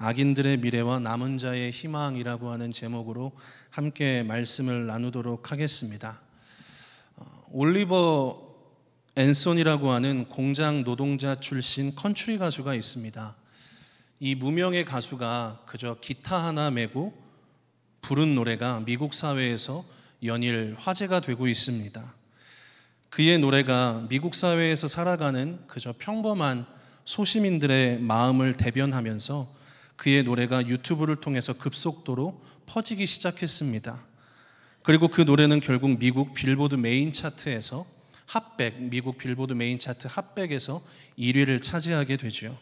악인들의 미래와 남은 자의 희망이라고 하는 제목으로 함께 말씀을 나누도록 하겠습니다. 올리버 앤손이라고 하는 공장 노동자 출신 컨트리 가수가 있습니다. 이 무명의 가수가 그저 기타 하나 메고 부른 노래가 미국 사회에서 연일 화제가 되고 있습니다. 그의 노래가 미국 사회에서 살아가는 그저 평범한 소시민들의 마음을 대변하면서 그의 노래가 유튜브를 통해서 급속도로 퍼지기 시작했습니다. 그리고 그 노래는 결국 미국 빌보드 메인 차트에서 미국 빌보드 메인 차트 핫백에서 1위를 차지하게 되죠.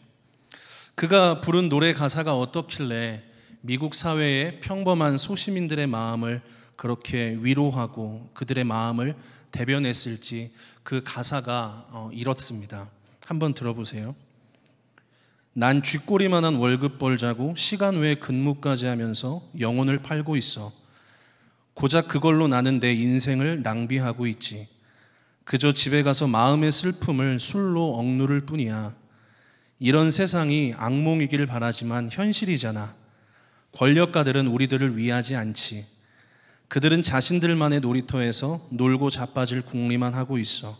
그가 부른 노래 가사가 어떻길래 미국 사회의 평범한 소시민들의 마음을 그렇게 위로하고 그들의 마음을 대변했을지 그 가사가 이렇습니다. 한번 들어보세요. 난 쥐꼬리만한 월급 벌자고 시간 외에 근무까지 하면서 영혼을 팔고 있어. 고작 그걸로 나는 내 인생을 낭비하고 있지. 그저 집에 가서 마음의 슬픔을 술로 억누를 뿐이야. 이런 세상이 악몽이길 바라지만 현실이잖아. 권력가들은 우리들을 위하지 않지. 그들은 자신들만의 놀이터에서 놀고 자빠질 궁리만 하고 있어.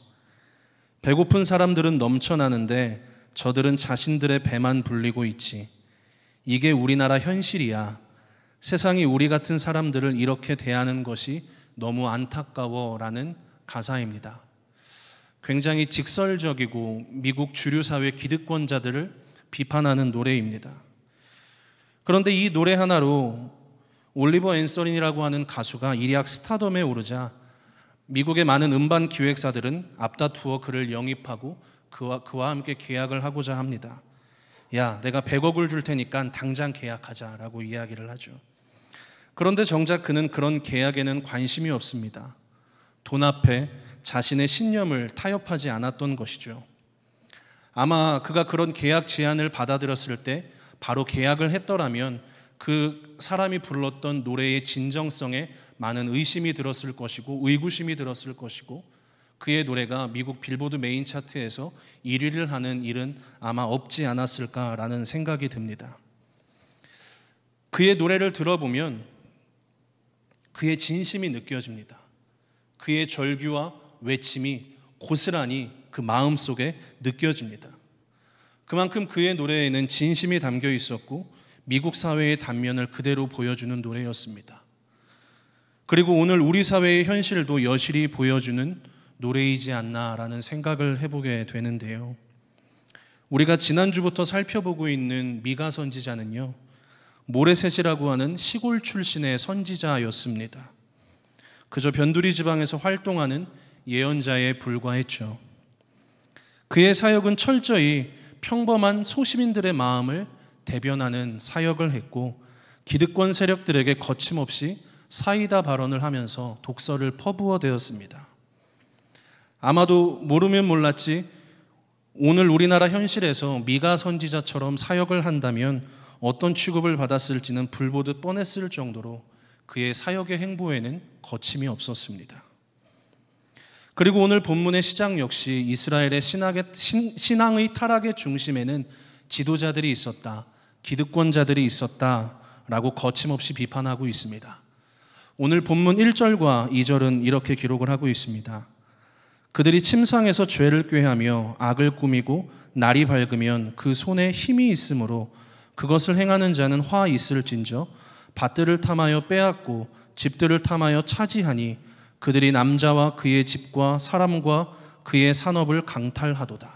배고픈 사람들은 넘쳐나는데 저들은 자신들의 배만 불리고 있지. 이게 우리나라 현실이야. 세상이 우리 같은 사람들을 이렇게 대하는 것이 너무 안타까워 라는 가사입니다. 굉장히 직설적이고 미국 주류 사회 기득권자들을 비판하는 노래입니다. 그런데 이 노래 하나로 올리버 앤손이라고 하는 가수가 일약 스타덤에 오르자 미국의 많은 음반 기획사들은 앞다투어 그를 영입하고 그와 함께 계약을 하고자 합니다. 야, 내가 100억을 줄 테니까 당장 계약하자라고 이야기를 하죠. 그런데 정작 그는 그런 계약에는 관심이 없습니다. 돈 앞에 자신의 신념을 타협하지 않았던 것이죠. 아마 그가 그런 계약 제안을 받아들였을 때 바로 계약을 했더라면 그 사람이 불렀던 노래의 진정성에 많은 의심이 들었을 것이고 의구심이 들었을 것이고 그의 노래가 미국 빌보드 메인 차트에서 1위를 하는 일은 아마 없지 않았을까라는 생각이 듭니다. 그의 노래를 들어보면 그의 진심이 느껴집니다. 그의 절규와 외침이 고스란히 그 마음속에 느껴집니다. 그만큼 그의 노래에는 진심이 담겨 있었고 미국 사회의 단면을 그대로 보여주는 노래였습니다. 그리고 오늘 우리 사회의 현실도 여실히 보여주는 노래이지 않나라는 생각을 해보게 되는데요. 우리가 지난주부터 살펴보고 있는 미가 선지자는요, 모레셋이라고 하는 시골 출신의 선지자였습니다. 그저 변두리 지방에서 활동하는 예언자에 불과했죠. 그의 사역은 철저히 평범한 소시민들의 마음을 대변하는 사역을 했고 기득권 세력들에게 거침없이 사이다 발언을 하면서 독서를 퍼부어 대었습니다. 아마도 모르면 몰랐지 오늘 우리나라 현실에서 미가 선지자처럼 사역을 한다면 어떤 취급을 받았을지는 불보듯 뻔했을 정도로 그의 사역의 행보에는 거침이 없었습니다. 그리고 오늘 본문의 시작 역시 이스라엘의 신앙의 타락의 중심에는 지도자들이 있었다, 기득권자들이 있었다라고 거침없이 비판하고 있습니다. 오늘 본문 1절과 2절은 이렇게 기록을 하고 있습니다. 그들이 침상에서 죄를 꾀하며 악을 꾸미고 날이 밝으면 그 손에 힘이 있으므로 그것을 행하는 자는 화 있을진저 밭들을 탐하여 빼앗고 집들을 탐하여 차지하니 그들이 남자와 그의 집과 사람과 그의 산업을 강탈하도다.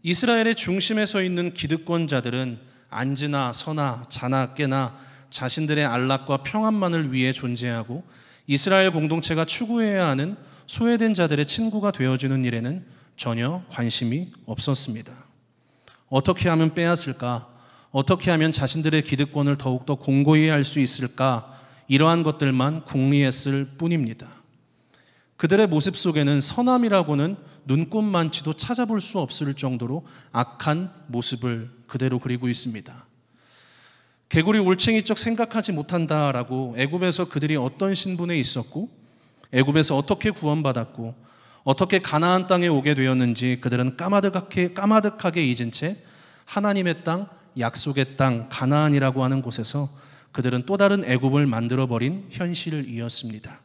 이스라엘의 중심에 서 있는 기득권자들은 안지나 서나 자나 깨나 자신들의 안락과 평안만을 위해 존재하고 이스라엘 공동체가 추구해야 하는 소외된 자들의 친구가 되어주는 일에는 전혀 관심이 없었습니다. 어떻게 하면 빼앗을까? 어떻게 하면 자신들의 기득권을 더욱더 공고히 할 수 있을까? 이러한 것들만 궁리했을 뿐입니다. 그들의 모습 속에는 선함이라고는 눈꼽만치도 찾아볼 수 없을 정도로 악한 모습을 그대로 그리고 있습니다. 개구리 올챙이적 생각하지 못한다라고 애굽에서 그들이 어떤 신분에 있었고 애굽에서 어떻게 구원받았고 어떻게 가나안 땅에 오게 되었는지 그들은 까마득하게 잊은 채 하나님의 땅 약속의 땅 가나안이라고 하는 곳에서 그들은 또 다른 애굽을 만들어버린 현실이었습니다.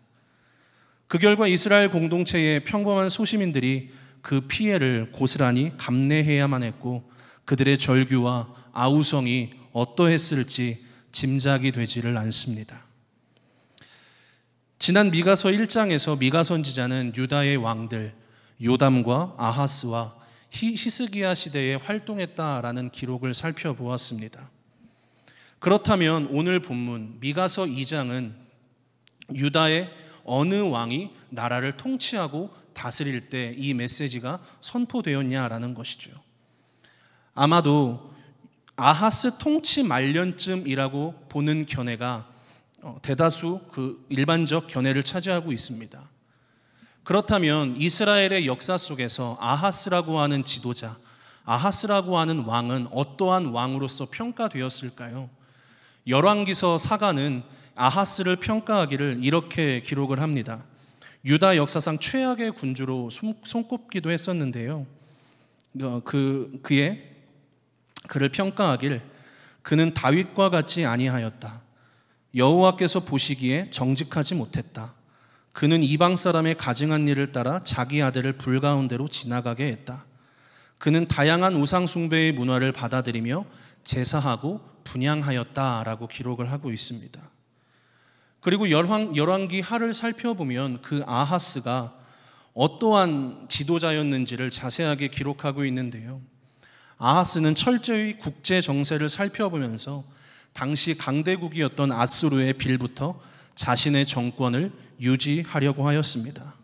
그 결과 이스라엘 공동체의 평범한 소시민들이 그 피해를 고스란히 감내해야만 했고 그들의 절규와 아우성이 어떠했을지 짐작이 되지를 않습니다. 지난 미가서 1장에서 미가 선지자는 유다의 왕들 요담과 아하스와 히스기야 시대에 활동했다라는 기록을 살펴보았습니다. 그렇다면 오늘 본문 미가서 2장은 유다의 어느 왕이 나라를 통치하고 다스릴 때 이 메시지가 선포되었냐라는 것이죠. 아마도 아하스 통치 말년쯤이라고 보는 견해가 대다수 그 일반적 견해를 차지하고 있습니다. 그렇다면 이스라엘의 역사 속에서 아하스라고 하는 지도자, 아하스라고 하는 왕은 어떠한 왕으로서 평가되었을까요? 열왕기서 사가는 아하스를 평가하기를 이렇게 기록을 합니다. 유다 역사상 최악의 군주로 손꼽기도 했었는데요. 그를 평가하길 그는 다윗과 같지 아니하였다. 여호와께서 보시기에 정직하지 못했다. 그는 이방 사람의 가증한 일을 따라 자기 아들을 불 가운데로 지나가게 했다. 그는 다양한 우상 숭배의 문화를 받아들이며 제사하고 분향하였다라고 기록을 하고 있습니다. 그리고 열왕기 하를 살펴보면 그 아하스가 어떠한 지도자였는지를 자세하게 기록하고 있는데요. 아하스는 철저히 국제 정세를 살펴보면서 당시 강대국이었던 아수르의 빌부터 자신의 정권을 유지하려고 하였습니다.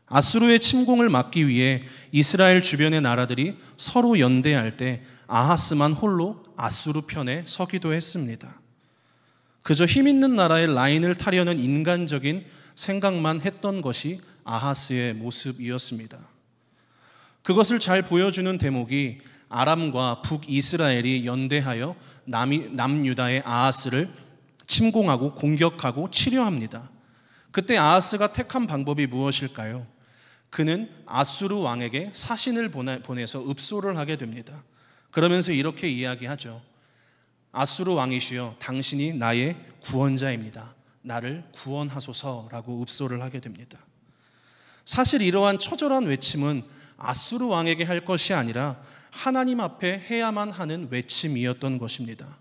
아수르의 침공을 막기 위해 이스라엘 주변의 나라들이 서로 연대할 때 아하스만 홀로 아수르 편에 서기도 했습니다. 그저 힘 있는 나라의 라인을 타려는 인간적인 생각만 했던 것이 아하스의 모습이었습니다. 그것을 잘 보여주는 대목이 아람과 북이스라엘이 연대하여 남유다의 아하스를 침공하고 공격하고 치려합니다. 그때 아하스가 택한 방법이 무엇일까요? 그는 아수르 왕에게 사신을 보내서 읍소를 하게 됩니다. 그러면서 이렇게 이야기하죠. 아수르 왕이시여, 당신이 나의 구원자입니다. 나를 구원하소서라고 읍소를 하게 됩니다. 사실 이러한 처절한 외침은 아수르 왕에게 할 것이 아니라 하나님 앞에 해야만 하는 외침이었던 것입니다.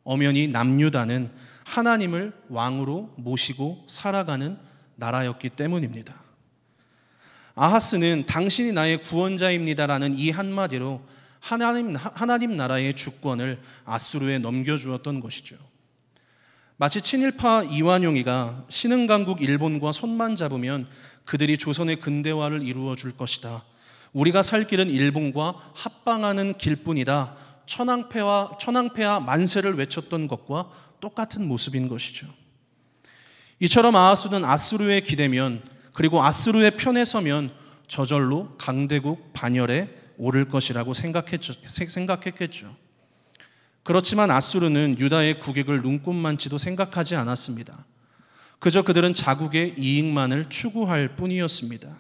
엄연히 남유다는 하나님을 왕으로 모시고 살아가는 나라였기 때문입니다. 아하스는 당신이 나의 구원자입니다라는 이 한마디로 하나님 나라의 주권을 아수르에 넘겨주었던 것이죠. 마치 친일파 이완용이가 신흥강국 일본과 손만 잡으면 그들이 조선의 근대화를 이루어 줄 것이다. 우리가 살 길은 일본과 합방하는 길뿐이다. 천황폐하 만세를 외쳤던 것과 똑같은 모습인 것이죠. 이처럼 아하스는 아수르에 기대면, 그리고 아수르의 편에 서면 저절로 강대국 반열에 오를 것이라고 생각했겠죠. 그렇지만 아수르는 유다의 국익을 눈꼽만치도 생각하지 않았습니다. 그저 그들은 자국의 이익만을 추구할 뿐이었습니다.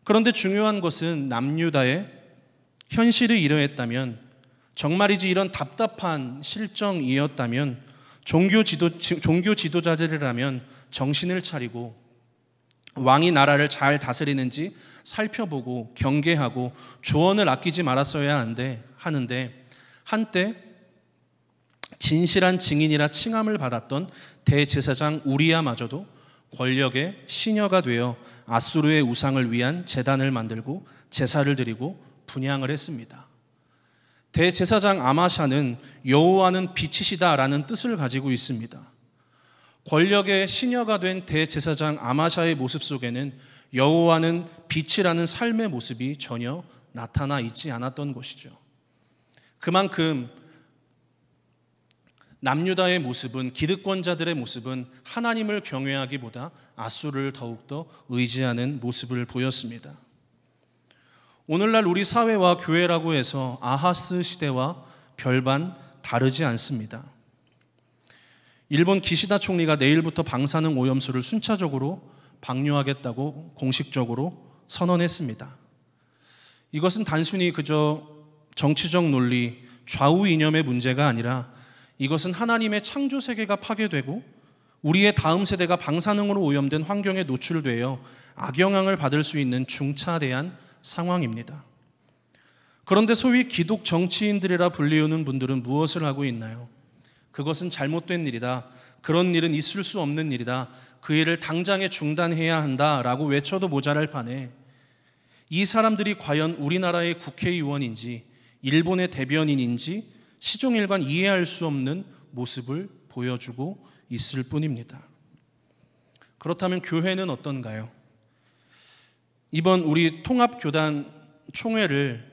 그런데 중요한 것은 남유다의 현실이 이러했다면, 정말이지 이런 답답한 실정이었다면 종교 지도자들이라면 정신을 차리고 왕이 나라를 잘 다스리는지 살펴보고 경계하고 조언을 아끼지 말았어야 하는데, 한때 진실한 증인이라 칭함을 받았던 대제사장 우리야마저도 권력의 시녀가 되어 아수르의 우상을 위한 제단을 만들고 제사를 드리고 분향을 했습니다. 대제사장 아마샤는 여호와는 빛이시다라는 뜻을 가지고 있습니다. 권력의 시녀가 된 대제사장 아마샤의 모습 속에는 여호와는 빛이라는 삶의 모습이 전혀 나타나 있지 않았던 것이죠. 그만큼 남유다의 모습은, 기득권자들의 모습은 하나님을 경외하기보다 아수르를 더욱더 의지하는 모습을 보였습니다. 오늘날 우리 사회와 교회라고 해서 아하스 시대와 별반 다르지 않습니다. 일본 기시다 총리가 내일부터 방사능 오염수를 순차적으로 방류하겠다고 공식적으로 선언했습니다. 이것은 단순히 그저 정치적 논리, 좌우 이념의 문제가 아니라 이것은 하나님의 창조 세계가 파괴되고 우리의 다음 세대가 방사능으로 오염된 환경에 노출되어 악영향을 받을 수 있는 중차대한 상황입니다. 그런데 소위 기독 정치인들이라 불리우는 분들은 무엇을 하고 있나요? 그것은 잘못된 일이다. 그런 일은 있을 수 없는 일이다. 그 일을 당장에 중단해야 한다라고 외쳐도 모자랄 판에 이 사람들이 과연 우리나라의 국회의원인지 일본의 대변인인지 시종일관 이해할 수 없는 모습을 보여주고 있을 뿐입니다. 그렇다면 교회는 어떤가요? 이번 우리 통합교단 총회를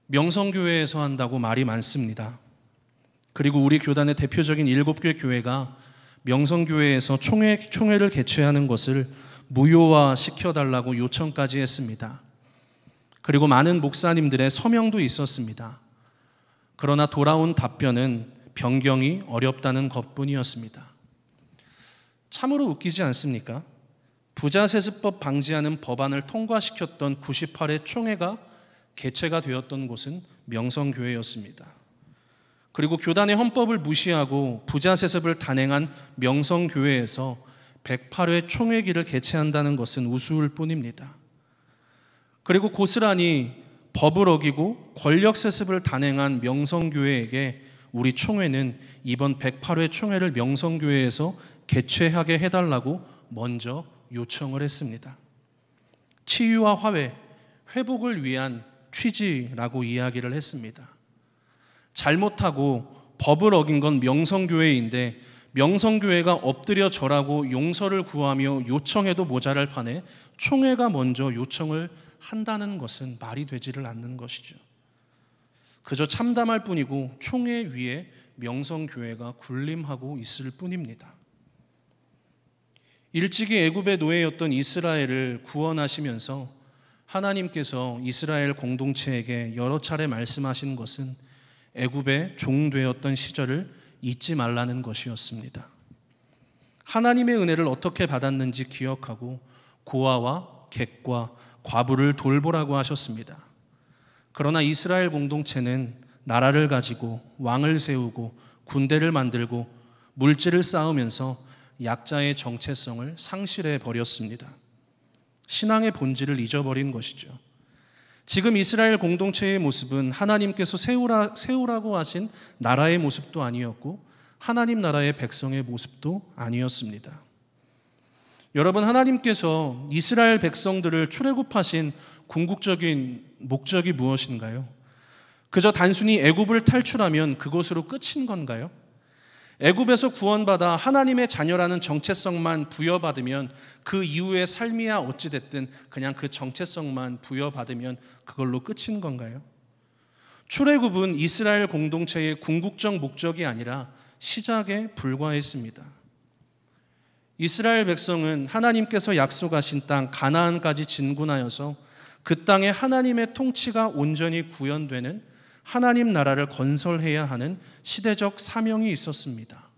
명성교회에서 한다고 말이 많습니다. 그리고 우리 교단의 대표적인 7개 교회가 명성교회에서 총회를 개최하는 것을 무효화시켜달라고 요청까지 했습니다. 그리고 많은 목사님들의 서명도 있었습니다. 그러나 돌아온 답변은 변경이 어렵다는 것뿐이었습니다. 참으로 웃기지 않습니까? 부자세습법 방지하는 법안을 통과시켰던 98회 총회가 개최가 되었던 곳은 명성교회였습니다. 그리고 교단의 헌법을 무시하고 부자세습을 단행한 명성교회에서 108회 총회기를 개최한다는 것은 우스울 뿐입니다. 그리고 고스란히 법을 어기고 권력세습을 단행한 명성교회에게 우리 총회는 이번 108회 총회를 명성교회에서 개최하게 해달라고 먼저 요청을 했습니다. 치유와 화해, 회복을 위한 취지라고 이야기를 했습니다. 잘못하고 법을 어긴 건 명성교회인데 명성교회가 엎드려 절하고 용서를 구하며 요청해도 모자랄 판에 총회가 먼저 요청을 한다는 것은 말이 되지를 않는 것이죠. 그저 참담할 뿐이고 총회 위에 명성교회가 군림하고 있을 뿐입니다. 일찍이 애굽의 노예였던 이스라엘을 구원하시면서 하나님께서 이스라엘 공동체에게 여러 차례 말씀하신 것은 애굽의 종되었던 시절을 잊지 말라는 것이었습니다. 하나님의 은혜를 어떻게 받았는지 기억하고 고아와 객과 과부를 돌보라고 하셨습니다. 그러나 이스라엘 공동체는 나라를 가지고 왕을 세우고 군대를 만들고 물질을 쌓으면서 약자의 정체성을 상실해 버렸습니다. 신앙의 본질을 잊어버린 것이죠. 지금 이스라엘 공동체의 모습은 하나님께서 세우라고 하신 나라의 모습도 아니었고 하나님 나라의 백성의 모습도 아니었습니다. 여러분, 하나님께서 이스라엘 백성들을 출애굽하신 궁극적인 목적이 무엇인가요? 그저 단순히 애굽을 탈출하면 그것으로 끝인 건가요? 애굽에서 구원받아 하나님의 자녀라는 정체성만 부여받으면 그 이후의 삶이야 어찌됐든 그냥 그 정체성만 부여받으면 그걸로 끝인 건가요? 출애굽은 이스라엘 공동체의 궁극적 목적이 아니라 시작에 불과했습니다. 이스라엘 백성은 하나님께서 약속하신 땅 가나안까지 진군하여서 그 땅에 하나님의 통치가 온전히 구현되는 하나님 나라를 건설해야 하는 시대적 사명이 있었습니다.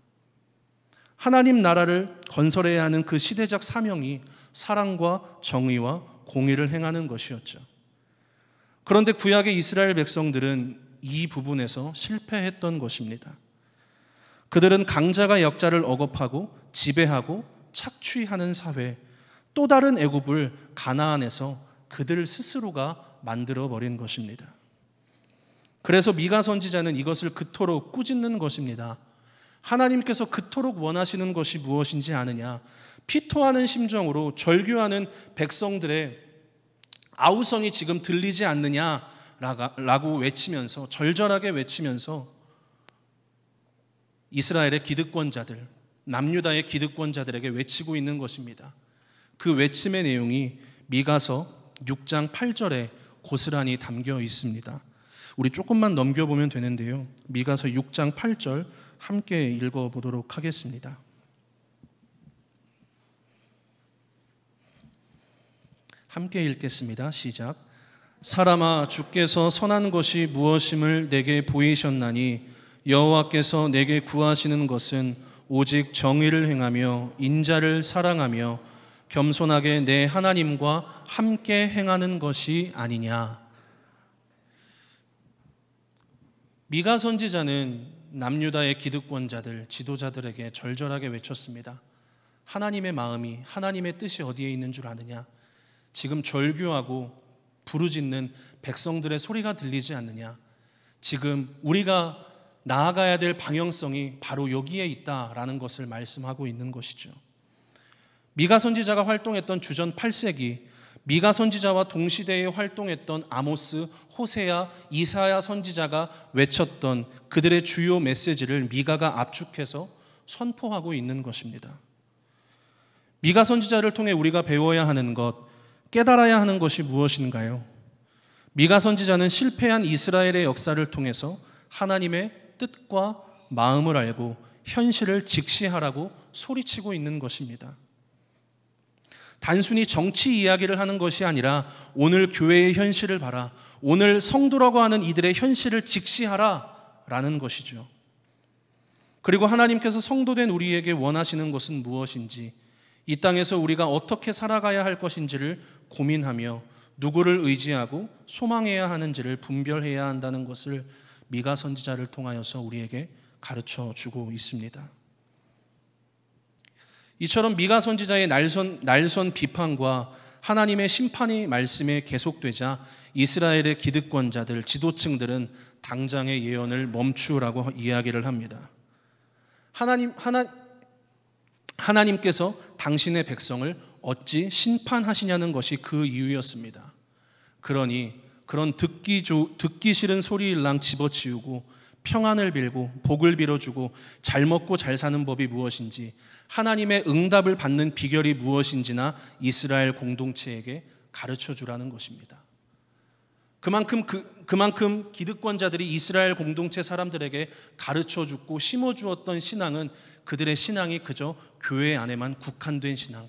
하나님 나라를 건설해야 하는 그 시대적 사명이 사랑과 정의와 공의를 행하는 것이었죠. 그런데 구약의 이스라엘 백성들은 이 부분에서 실패했던 것입니다. 그들은 강자가 약자를 억압하고 지배하고 착취하는 사회, 또 다른 애굽을 가나안에서 그들 스스로가 만들어버린 것입니다. 그래서 미가 선지자는 이것을 그토록 꾸짖는 것입니다. 하나님께서 그토록 원하시는 것이 무엇인지 아느냐? 피토하는 심정으로 절규하는 백성들의 아우성이 지금 들리지 않느냐라고 외치면서, 절절하게 외치면서 이스라엘의 기득권자들, 남유다의 기득권자들에게 외치고 있는 것입니다. 그 외침의 내용이 미가서 6장 8절에 고스란히 담겨 있습니다. 우리 조금만 넘겨보면 되는데요. 미가서 6장 8절 함께 읽어보도록 하겠습니다. 함께 읽겠습니다. 시작. 사람아, 주께서 선한 것이 무엇임을 내게 보이셨나니 여호와께서 내게 구하시는 것은 오직 정의를 행하며 인자를 사랑하며 겸손하게 내 하나님과 함께 행하는 것이 아니냐. 미가 선지자는 남유다의 기득권자들, 지도자들에게 절절하게 외쳤습니다. 하나님의 마음이, 하나님의 뜻이 어디에 있는 줄 아느냐? 지금 절규하고 부르짖는 백성들의 소리가 들리지 않느냐? 지금 우리가 나아가야 될 방향성이 바로 여기에 있다라는 것을 말씀하고 있는 것이죠. 미가 선지자가 활동했던 주전 8세기, 미가 선지자와 동시대에 활동했던 아모스, 호세야, 이사야 선지자가 외쳤던 그들의 주요 메시지를 미가가 압축해서 선포하고 있는 것입니다. 미가 선지자를 통해 우리가 배워야 하는 것, 깨달아야 하는 것이 무엇인가요? 미가 선지자는 실패한 이스라엘의 역사를 통해서 하나님의 뜻과 마음을 알고 현실을 직시하라고 소리치고 있는 것입니다. 단순히 정치 이야기를 하는 것이 아니라 오늘 교회의 현실을 봐라, 오늘 성도라고 하는 이들의 현실을 직시하라 라는 것이죠. 그리고 하나님께서 성도된 우리에게 원하시는 것은 무엇인지, 이 땅에서 우리가 어떻게 살아가야 할 것인지를 고민하며 누구를 의지하고 소망해야 하는지를 분별해야 한다는 것을 미가 선지자를 통하여서 우리에게 가르쳐 주고 있습니다. 이처럼 미가 선지자의 날선 비판과 하나님의 심판의 말씀에 계속되자 이스라엘의 기득권자들, 지도층들은 당장의 예언을 멈추라고 이야기를 합니다. 하나님께서 당신의 백성을 어찌 심판하시냐는 것이 그 이유였습니다. 그러니 그런 듣기 싫은 소리일랑 집어치우고 평안을 빌고 복을 빌어주고 잘 먹고 잘 사는 법이 무엇인지, 하나님의 응답을 받는 비결이 무엇인지나 이스라엘 공동체에게 가르쳐 주라는 것입니다. 그만큼 기득권자들이 이스라엘 공동체 사람들에게 가르쳐 주고 심어 주었던 신앙은 그들의 신앙이 그저 교회 안에만 국한된 신앙,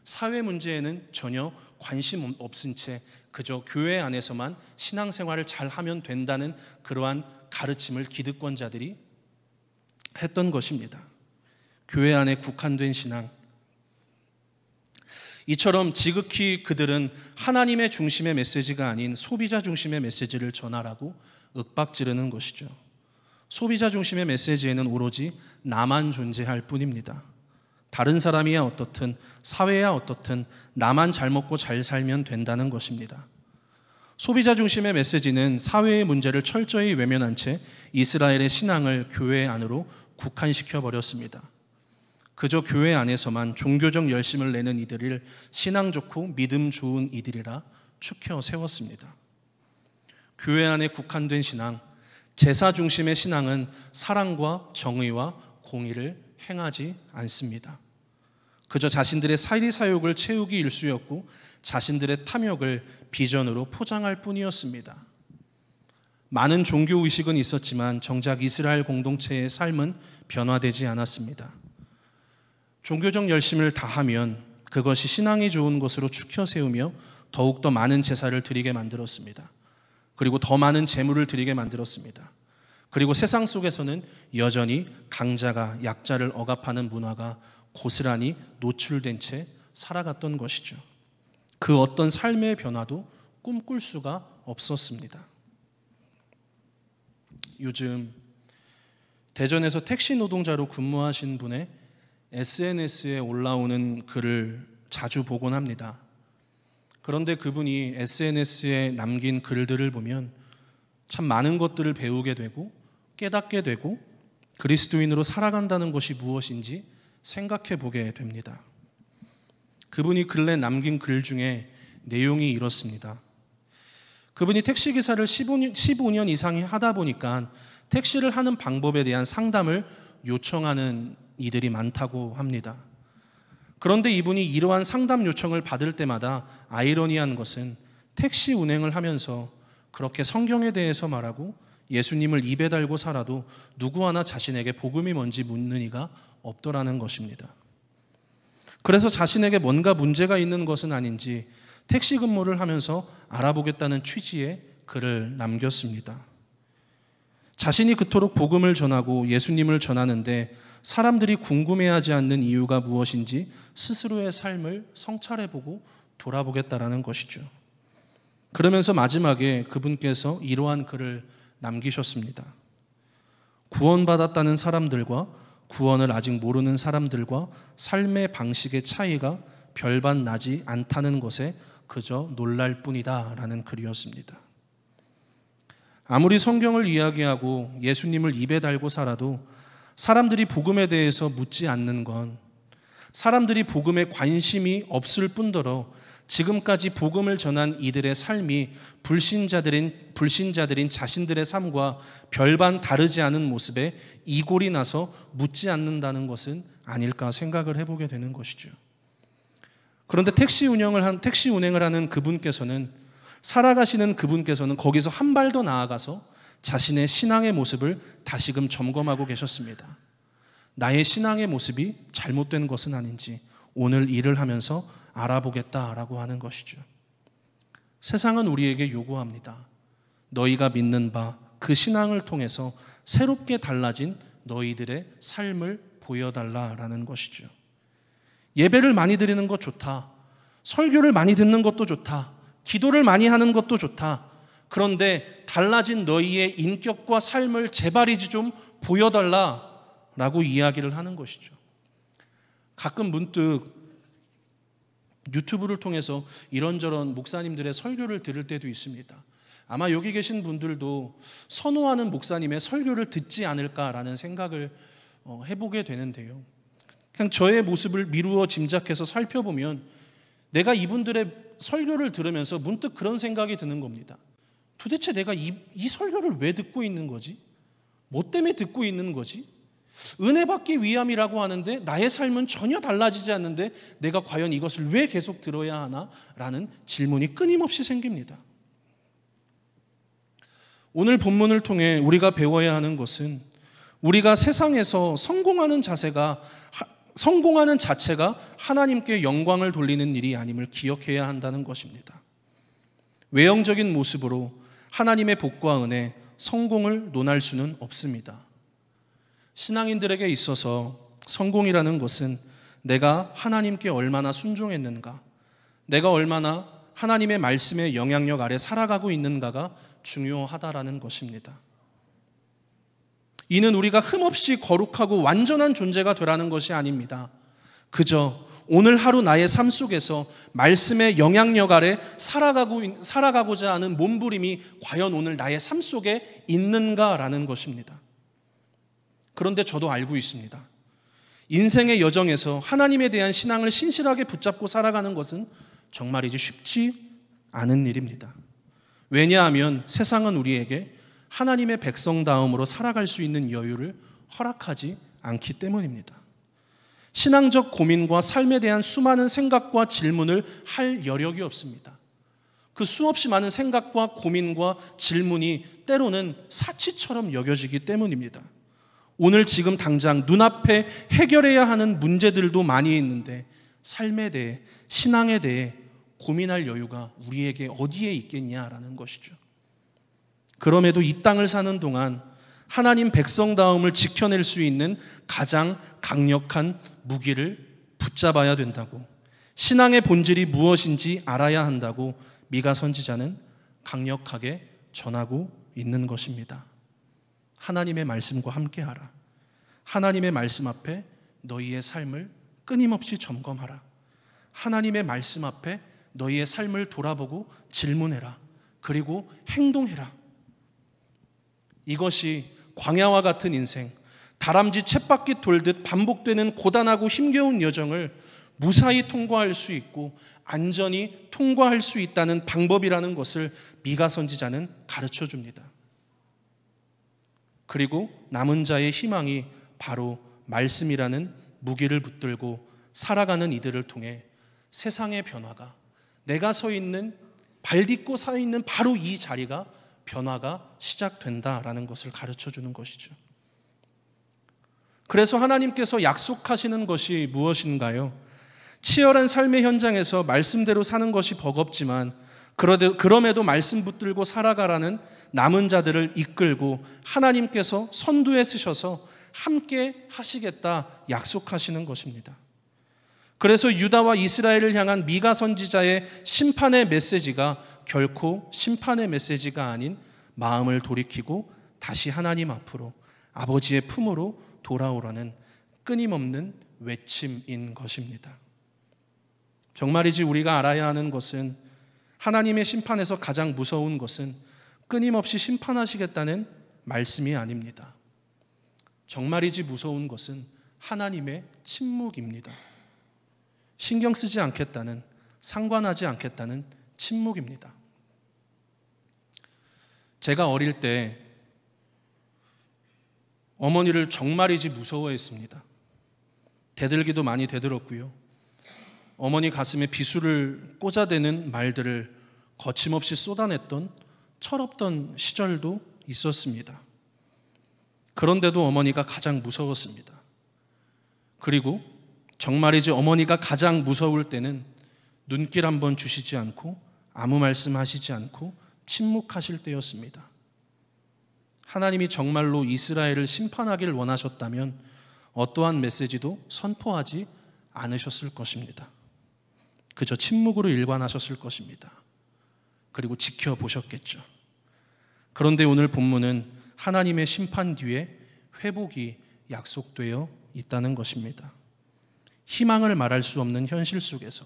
사회 문제에는 전혀 관심 없은 채 그저 교회 안에서만 신앙생활을 잘 하면 된다는 그러한 가르침을 기득권자들이 했던 것입니다. 교회 안에 국한된 신앙. 이처럼 지극히 그들은 하나님의 중심의 메시지가 아닌 소비자 중심의 메시지를 전하라고 윽박지르는 것이죠. 소비자 중심의 메시지에는 오로지 나만 존재할 뿐입니다. 다른 사람이야 어떻든 사회야 어떻든 나만 잘 먹고 잘 살면 된다는 것입니다. 소비자 중심의 메시지는 사회의 문제를 철저히 외면한 채 이스라엘의 신앙을 교회 안으로 국한시켜 버렸습니다. 그저 교회 안에서만 종교적 열심을 내는 이들을 신앙 좋고 믿음 좋은 이들이라 추켜 세웠습니다. 교회 안에 국한된 신앙, 제사 중심의 신앙은 사랑과 정의와 공의를 행하지 않습니다. 그저 자신들의 사리사욕을 채우기 일쑤였고 자신들의 탐욕을 비전으로 포장할 뿐이었습니다. 많은 종교의식은 있었지만 정작 이스라엘 공동체의 삶은 변화되지 않았습니다. 종교적 열심을 다하면 그것이 신앙이 좋은 것으로 추켜 세우며 더욱더 많은 제사를 드리게 만들었습니다. 그리고 더 많은 재물을 드리게 만들었습니다. 그리고 세상 속에서는 여전히 강자가 약자를 억압하는 문화가 고스란히 노출된 채 살아갔던 것이죠. 그 어떤 삶의 변화도 꿈꿀 수가 없었습니다. 요즘 대전에서 택시 노동자로 근무하신 분의 SNS에 올라오는 글을 자주 보곤 합니다. 그런데 그분이 SNS에 남긴 글들을 보면 참 많은 것들을 배우게 되고 깨닫게 되고 그리스도인으로 살아간다는 것이 무엇인지 생각해 보게 됩니다. 그분이 근래 남긴 글 중에 내용이 이렇습니다. 그분이 택시기사를 15년 이상 하다 보니까 택시를 하는 방법에 대한 상담을 요청하는 이들이 많다고 합니다. 그런데 이분이 이러한 상담 요청을 받을 때마다 아이러니한 것은 택시 운행을 하면서 그렇게 성경에 대해서 말하고 예수님을 입에 달고 살아도 누구 하나 자신에게 복음이 뭔지 묻는 이가 없더라는 것입니다. 그래서 자신에게 뭔가 문제가 있는 것은 아닌지 택시 근무를 하면서 알아보겠다는 취지의 글을 남겼습니다. 자신이 그토록 복음을 전하고 예수님을 전하는데 사람들이 궁금해하지 않는 이유가 무엇인지 스스로의 삶을 성찰해보고 돌아보겠다라는 것이죠. 그러면서 마지막에 그분께서 이러한 글을 남기셨습니다. 구원받았다는 사람들과 구원을 아직 모르는 사람들과 삶의 방식의 차이가 별반 나지 않다는 것에 그저 놀랄 뿐이다 라는 글이었습니다. 아무리 성경을 이야기하고 예수님을 입에 달고 살아도 사람들이 복음에 대해서 묻지 않는 건, 사람들이 복음에 관심이 없을 뿐더러 지금까지 복음을 전한 이들의 삶이 불신자들인 자신들의 삶과 별반 다르지 않은 모습에 이골이 나서 묻지 않는다는 것은 아닐까 생각을 해보게 되는 것이죠. 그런데 택시 운행을 하는 살아가시는 그분께서는 거기서 한 발 더 나아가서 자신의 신앙의 모습을 다시금 점검하고 계셨습니다. 나의 신앙의 모습이 잘못된 것은 아닌지 오늘 일을 하면서 알아보겠다라고 하는 것이죠. 세상은 우리에게 요구합니다. 너희가 믿는 바 그 신앙을 통해서 새롭게 달라진 너희들의 삶을 보여달라라는 것이죠. 예배를 많이 드리는 것 좋다. 설교를 많이 듣는 것도 좋다. 기도를 많이 하는 것도 좋다. 그런데 달라진 너희의 인격과 삶을 제발이지 좀 보여달라라고 이야기를 하는 것이죠. 가끔 문득 유튜브를 통해서 이런저런 목사님들의 설교를 들을 때도 있습니다. 아마 여기 계신 분들도 선호하는 목사님의 설교를 듣지 않을까라는 생각을 해보게 되는데요. 그냥 저의 모습을 미루어 짐작해서 살펴보면 내가 이분들의 설교를 들으면서 문득 그런 생각이 드는 겁니다. 도대체 내가 이 설교를 왜 듣고 있는 거지? 뭐 때문에 듣고 있는 거지? 은혜 받기 위함이라고 하는데 나의 삶은 전혀 달라지지 않는데 내가 과연 이것을 왜 계속 들어야 하나? 라는 질문이 끊임없이 생깁니다. 오늘 본문을 통해 우리가 배워야 하는 것은 우리가 세상에서 성공하는 자체가 하나님께 영광을 돌리는 일이 아님을 기억해야 한다는 것입니다. 외형적인 모습으로 하나님의 복과 은혜, 성공을 논할 수는 없습니다. 신앙인들에게 있어서 성공이라는 것은 내가 하나님께 얼마나 순종했는가, 내가 얼마나 하나님의 말씀의 영향력 아래 살아가고 있는가가 중요하다라는 것입니다. 이는 우리가 흠없이 거룩하고 완전한 존재가 되라는 것이 아닙니다. 그저 오늘 하루 나의 삶 속에서 말씀의 영향력 아래 살아가고자 하는 몸부림이 과연 오늘 나의 삶 속에 있는가라는 것입니다. 그런데 저도 알고 있습니다. 인생의 여정에서 하나님에 대한 신앙을 신실하게 붙잡고 살아가는 것은 정말이지 쉽지 않은 일입니다. 왜냐하면 세상은 우리에게 하나님의 백성다움으로 살아갈 수 있는 여유를 허락하지 않기 때문입니다. 신앙적 고민과 삶에 대한 수많은 생각과 질문을 할 여력이 없습니다. 그 수없이 많은 생각과 고민과 질문이 때로는 사치처럼 여겨지기 때문입니다. 오늘 지금 당장 눈앞에 해결해야 하는 문제들도 많이 있는데 삶에 대해, 신앙에 대해 고민할 여유가 우리에게 어디에 있겠냐라는 것이죠. 그럼에도 이 땅을 사는 동안 하나님 백성다움을 지켜낼 수 있는 가장 강력한 무기를 붙잡아야 된다고, 신앙의 본질이 무엇인지 알아야 한다고 미가 선지자는 강력하게 전하고 있는 것입니다. 하나님의 말씀과 함께하라. 하나님의 말씀 앞에 너희의 삶을 끊임없이 점검하라. 하나님의 말씀 앞에 너희의 삶을 돌아보고 질문해라. 그리고 행동해라. 이것이 광야와 같은 인생, 다람쥐 쳇바퀴 돌듯 반복되는 고단하고 힘겨운 여정을 무사히 통과할 수 있고 안전히 통과할 수 있다는 방법이라는 것을 미가 선지자는 가르쳐 줍니다. 그리고 남은 자의 희망이 바로 말씀이라는 무기를 붙들고 살아가는 이들을 통해 세상의 변화가, 내가 발 딛고 서 있는 바로 이 자리가 변화가 시작된다라는 것을 가르쳐 주는 것이죠. 그래서 하나님께서 약속하시는 것이 무엇인가요? 치열한 삶의 현장에서 말씀대로 사는 것이 버겁지만 그럼에도 말씀 붙들고 살아가라는 남은 자들을 이끌고 하나님께서 선두에 서셔서 함께 하시겠다 약속하시는 것입니다. 그래서 유다와 이스라엘을 향한 미가 선지자의 심판의 메시지가 결코 심판의 메시지가 아닌 마음을 돌이키고 다시 하나님 앞으로 아버지의 품으로 돌아오라는 끊임없는 외침인 것입니다. 정말이지 우리가 알아야 하는 것은 하나님의 심판에서 가장 무서운 것은 끊임없이 심판하시겠다는 말씀이 아닙니다. 정말이지 무서운 것은 하나님의 침묵입니다. 신경 쓰지 않겠다는, 상관하지 않겠다는 침묵입니다. 제가 어릴 때 어머니를 정말이지 무서워했습니다. 대들기도 많이 대들었고요. 어머니 가슴에 비수를 꽂아대는 말들을 거침없이 쏟아냈던 철없던 시절도 있었습니다. 그런데도 어머니가 가장 무서웠습니다. 그리고 정말이지 어머니가 가장 무서울 때는 눈길 한번 주시지 않고 아무 말씀하시지 않고 침묵하실 때였습니다. 하나님이 정말로 이스라엘을 심판하길 원하셨다면 어떠한 메시지도 선포하지 않으셨을 것입니다. 그저 침묵으로 일관하셨을 것입니다. 그리고 지켜보셨겠죠. 그런데 오늘 본문은 하나님의 심판 뒤에 회복이 약속되어 있다는 것입니다. 희망을 말할 수 없는 현실 속에서,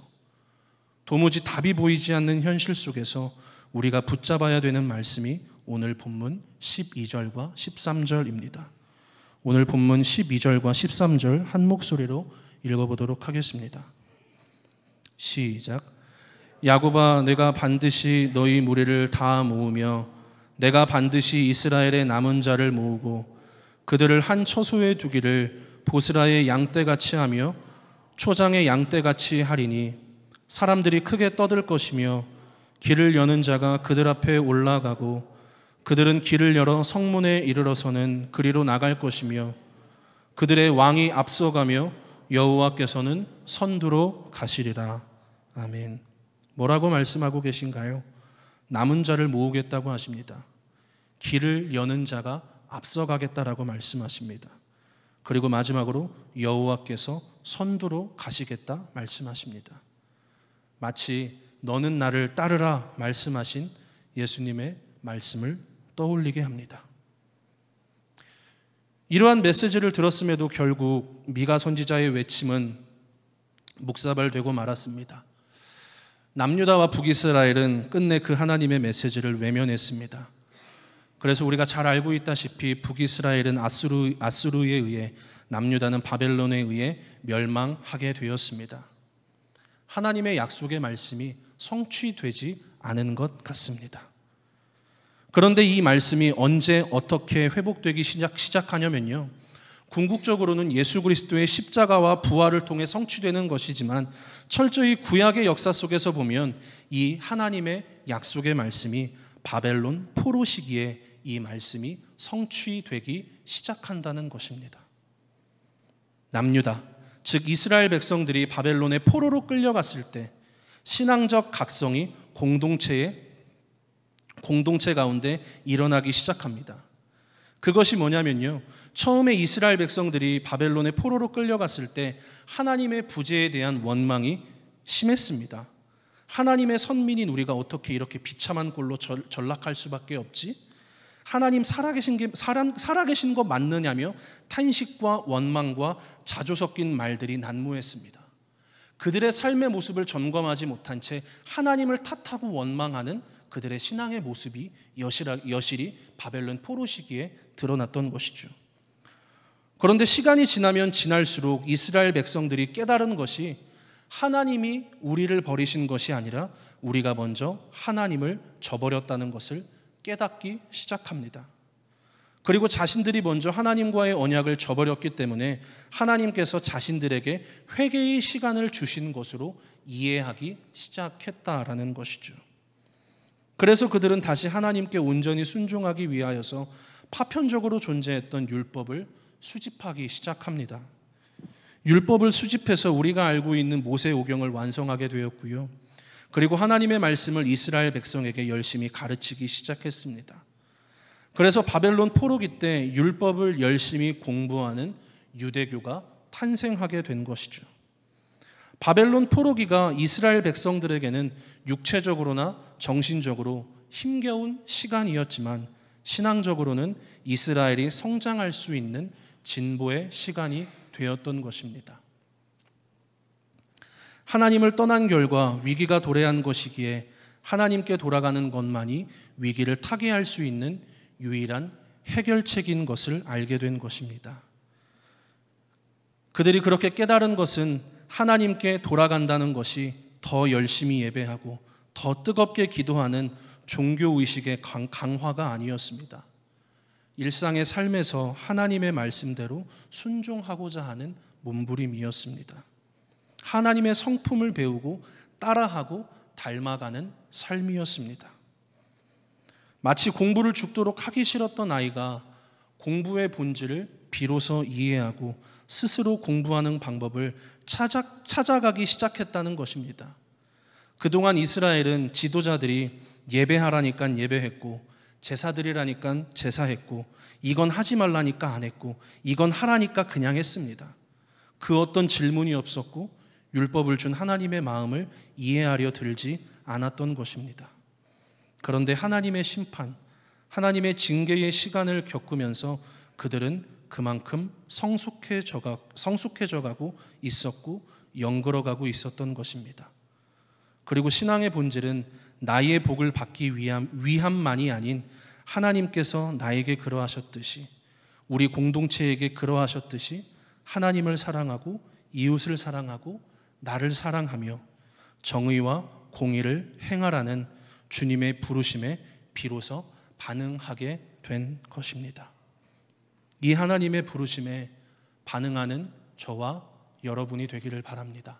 도무지 답이 보이지 않는 현실 속에서 우리가 붙잡아야 되는 말씀이 오늘 본문 12절과 13절입니다. 오늘 본문 12절과 13절 한 목소리로 읽어보도록 하겠습니다. 시작. 야곱아, 내가 반드시 너희 무리를 다 모으며 내가 반드시 이스라엘의 남은 자를 모으고 그들을 한 처소에 두기를 보스라의 양떼같이 하며 초장의 양떼같이 하리니 사람들이 크게 떠들 것이며 길을 여는 자가 그들 앞에 올라가고 그들은 길을 열어 성문에 이르러서는 그리로 나갈 것이며 그들의 왕이 앞서가며 여호와께서는 선두로 가시리라. 아멘. 뭐라고 말씀하고 계신가요? 남은 자를 모으겠다고 하십니다. 길을 여는 자가 앞서가겠다라고 말씀하십니다. 그리고 마지막으로 여호와께서 선두로 가시겠다 말씀하십니다. 마치 너는 나를 따르라 말씀하신 예수님의 말씀을 떠올리게 합니다. 이러한 메시지를 들었음에도 결국 미가 선지자의 외침은 묵사발되고 말았습니다. 남유다와 북이스라엘은 끝내 그 하나님의 메시지를 외면했습니다. 그래서 우리가 잘 알고 있다시피 북이스라엘은 아수르에 의해, 남유다는 바벨론에 의해 멸망하게 되었습니다. 하나님의 약속의 말씀이 성취되지 않은 것 같습니다. 그런데 이 말씀이 언제 어떻게 회복되기 시작하냐면요, 궁극적으로는 예수 그리스도의 십자가와 부활을 통해 성취되는 것이지만 철저히 구약의 역사 속에서 보면 이 하나님의 약속의 말씀이 바벨론 포로 시기에 이 말씀이 성취되기 시작한다는 것입니다. 남유다, 즉 이스라엘 백성들이 바벨론의 포로로 끌려갔을 때 신앙적 각성이 공동체 가운데 일어나기 시작합니다. 그것이 뭐냐면요, 처음에 이스라엘 백성들이 바벨론의 포로로 끌려갔을 때 하나님의 부재에 대한 원망이 심했습니다. 하나님의 선민인 우리가 어떻게 이렇게 비참한 꼴로 전락할 수밖에 없지? 하나님 살아계신 거 맞느냐며 탄식과 원망과 자조 섞인 말들이 난무했습니다. 그들의 삶의 모습을 점검하지 못한 채 하나님을 탓하고 원망하는 그들의 신앙의 모습이 여실히 바벨론 포로 시기에 드러났던 것이죠. 그런데 시간이 지나면 지날수록 이스라엘 백성들이 깨달은 것이 하나님이 우리를 버리신 것이 아니라 우리가 먼저 하나님을 저버렸다는 것을 깨닫기 시작합니다. 그리고 자신들이 먼저 하나님과의 언약을 저버렸기 때문에 하나님께서 자신들에게 회개의 시간을 주신 것으로 이해하기 시작했다라는 것이죠. 그래서 그들은 다시 하나님께 온전히 순종하기 위하여서 파편적으로 존재했던 율법을 수집하기 시작합니다. 율법을 수집해서 우리가 알고 있는 모세오경을 완성하게 되었고요. 그리고 하나님의 말씀을 이스라엘 백성에게 열심히 가르치기 시작했습니다. 그래서 바벨론 포로기 때 율법을 열심히 공부하는 유대교가 탄생하게 된 것이죠. 바벨론 포로기가 이스라엘 백성들에게는 육체적으로나 정신적으로 힘겨운 시간이었지만 신앙적으로는 이스라엘이 성장할 수 있는 진보의 시간이 되었던 것입니다. 하나님을 떠난 결과 위기가 도래한 것이기에 하나님께 돌아가는 것만이 위기를 타개할 수 있는 유일한 해결책인 것을 알게 된 것입니다. 그들이 그렇게 깨달은 것은 하나님께 돌아간다는 것이 더 열심히 예배하고 더 뜨겁게 기도하는 종교의식의 강화가 아니었습니다. 일상의 삶에서 하나님의 말씀대로 순종하고자 하는 몸부림이었습니다. 하나님의 성품을 배우고 따라하고 닮아가는 삶이었습니다. 마치 공부를 죽도록 하기 싫었던 아이가 공부의 본질을 비로소 이해하고 스스로 공부하는 방법을 찾아가기 시작했다는 것입니다. 그동안 이스라엘은 지도자들이 예배하라니까 예배했고 제사드리라니까 제사했고 이건 하지 말라니까 안 했고 이건 하라니까 그냥 했습니다. 그 어떤 질문이 없었고 율법을 준 하나님의 마음을 이해하려 들지 않았던 것입니다. 그런데 하나님의 심판, 하나님의 징계의 시간을 겪으면서 그들은 그만큼 성숙해져 가고 있었고 영걸어가고 있었던 것입니다. 그리고 신앙의 본질은 나의 복을 받기 위함만이 아닌 하나님께서 나에게 그러하셨듯이 우리 공동체에게 그러하셨듯이 하나님을 사랑하고 이웃을 사랑하고 나를 사랑하며 정의와 공의를 행하라는 주님의 부르심에 비로소 반응하게 된 것입니다. 이 하나님의 부르심에 반응하는 저와 여러분이 되기를 바랍니다.